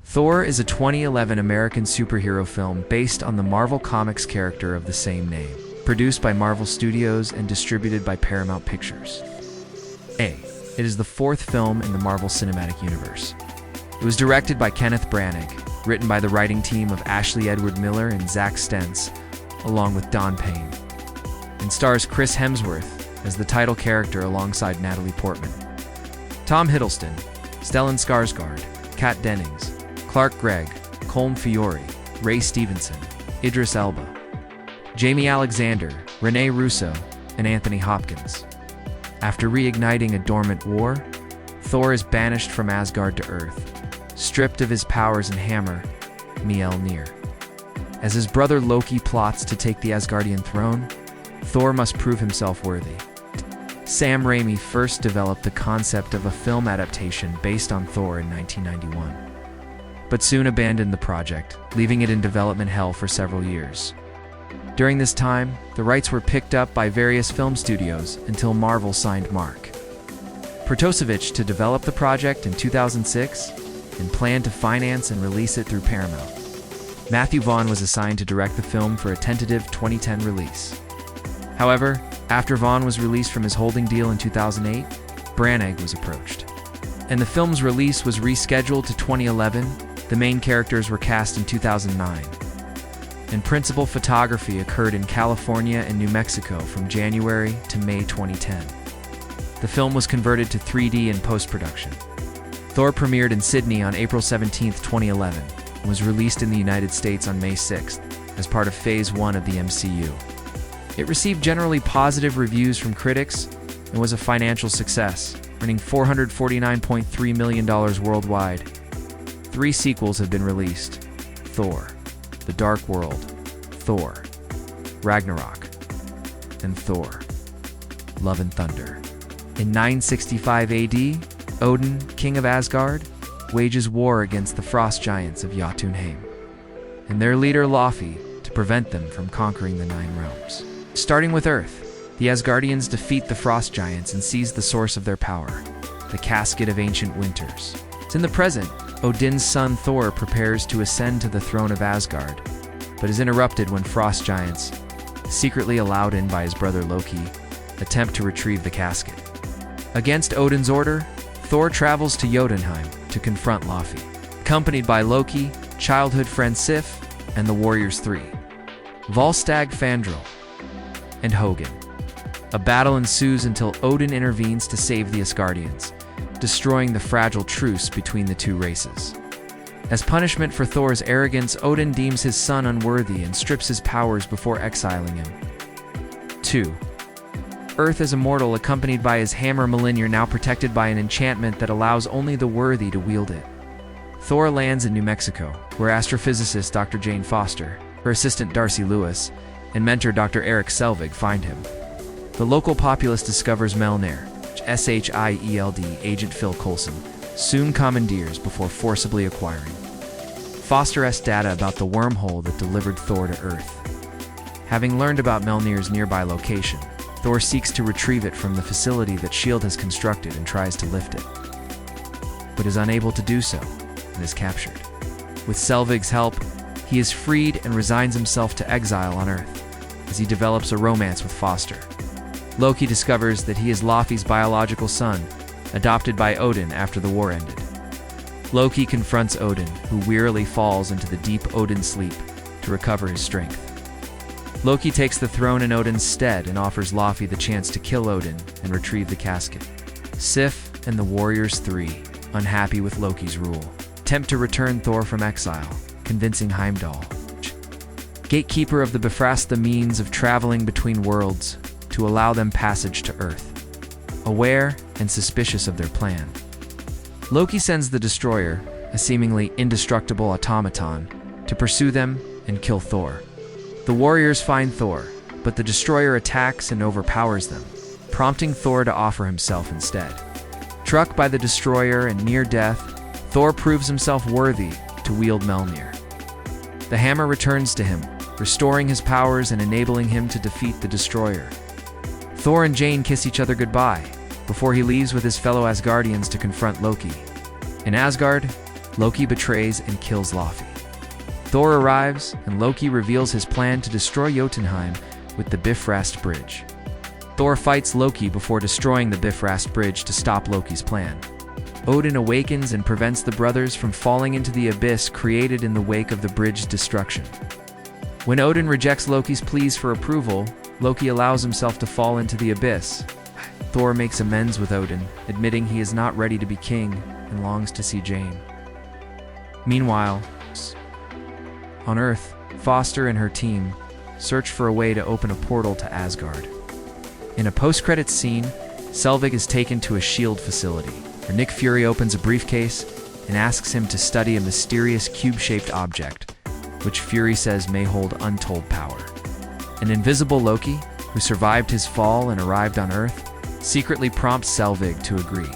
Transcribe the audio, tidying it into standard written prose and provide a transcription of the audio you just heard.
Thor is a 2011 American superhero film based on the Marvel Comics character of the same name, produced by Marvel Studios and distributed by Paramount Pictures. It is the fourth film in the Marvel Cinematic Universe. It was directed by Kenneth Branagh, written by the writing team of Ashley Edward Miller and Zach Stentz, along with Don Payne, and stars Chris Hemsworth as the title character alongside Natalie Portman. Tom Hiddleston, Stellan Skarsgård, Kat Dennings, Clark Gregg, Colm Fiore, Ray Stevenson, Idris Elba, Jamie Alexander, Rene Russo, and Anthony Hopkins. After reigniting a dormant war, Thor is banished from Asgard to Earth, stripped of his powers and hammer, Mjölnir. As his brother Loki plots to take the Asgardian throne, Thor must prove himself worthy. Sam Raimi first developed the concept of a film adaptation based on Thor in 1991, but soon abandoned the project, leaving it in development hell for several years. During this time, the rights were picked up by various film studios until Marvel signed Mark Protosevich to develop the project in 2006 and planned to finance and release it through Paramount. Matthew Vaughn was assigned to direct the film for a tentative 2010 release. However, after Vaughn was released from his holding deal in 2008, Branagh was approached, and the film's release was rescheduled to 2011. The main characters were cast in 2009, and principal photography occurred in California and New Mexico from January to May 2010. The film was converted to 3D in post-production. Thor premiered in Sydney on April 17, 2011, and was released in the United States on May 6th as part of Phase 1 of the MCU. It received generally positive reviews from critics and was a financial success, earning $449.3 million worldwide. 3 sequels have been released: Thor, The Dark World, Thor, Ragnarok, and Thor, Love and Thunder. In 965 AD, Odin, king of Asgard, wages war against the Frost Giants of Jotunheim, and their leader Laufey to prevent them from conquering the 9 realms. Starting with Earth, the Asgardians defeat the Frost Giants and seize the source of their power, the Casket of Ancient Winters. In the present, Odin's son Thor prepares to ascend to the throne of Asgard, but is interrupted when Frost Giants, secretly allowed in by his brother Loki, attempt to retrieve the casket. Against Odin's order, Thor travels to Jotunheim to confront Laufey, accompanied by Loki, childhood friend Sif, and the Warriors 3, Volstagg, Fandral, and Hogun. A battle ensues until Odin intervenes to save the Asgardians, destroying the fragile truce between the 2 races. As punishment for Thor's arrogance, Odin deems his son unworthy and strips his powers before exiling him. 2. Earth is immortal, accompanied by his hammer Mjölnir, now protected by an enchantment that allows only the worthy to wield it. Thor lands in New Mexico, where astrophysicist Dr. Jane Foster, her assistant Darcy Lewis, and mentor Dr. Eric Selvig find him. The local populace discovers Mjölnir, SHIELD agent Phil Coulson, soon commandeers before forcibly acquiring. Foster has data about the wormhole that delivered Thor to Earth. Having learned about Mjölnir's nearby location, Thor seeks to retrieve it from the facility that S.H.I.E.L.D. has constructed and tries to lift it, but is unable to do so and is captured. With Selvig's help, he is freed and resigns himself to exile on Earth as he develops a romance with Foster. Loki discovers that he is Laufey's biological son, adopted by Odin after the war ended. Loki confronts Odin, who wearily falls into the deep Odin sleep to recover his strength. Loki takes the throne in Odin's stead and offers Laufey the chance to kill Odin and retrieve the casket. Sif and the Warriors 3, unhappy with Loki's rule, attempt to return Thor from exile, convincing Heimdall, gatekeeper of the Bifrost, the means of traveling between worlds, to allow them passage to Earth. Aware and suspicious of their plan, Loki sends the Destroyer, a seemingly indestructible automaton, to pursue them and kill Thor. The Warriors find Thor, but the Destroyer attacks and overpowers them, prompting Thor to offer himself instead. Struck by the Destroyer and near death, Thor proves himself worthy to wield Mjölnir. The hammer returns to him, restoring his powers and enabling him to defeat the Destroyer. Thor and Jane kiss each other goodbye, before he leaves with his fellow Asgardians to confront Loki. In Asgard, Loki betrays and kills Laufey. Thor arrives, and Loki reveals his plan to destroy Jotunheim with the Bifrost Bridge. Thor fights Loki before destroying the Bifrost Bridge to stop Loki's plan. Odin awakens and prevents the brothers from falling into the abyss created in the wake of the bridge's destruction. When Odin rejects Loki's pleas for approval, Loki allows himself to fall into the abyss. Thor makes amends with Odin, admitting he is not ready to be king and longs to see Jane. Meanwhile, on Earth, Foster and her team search for a way to open a portal to Asgard. In a post-credits scene, Selvig is taken to a shield facility, where Nick Fury opens a briefcase and asks him to study a mysterious cube-shaped object, which Fury says may hold untold power. An invisible Loki, who survived his fall and arrived on Earth, secretly prompts Selvig to agree.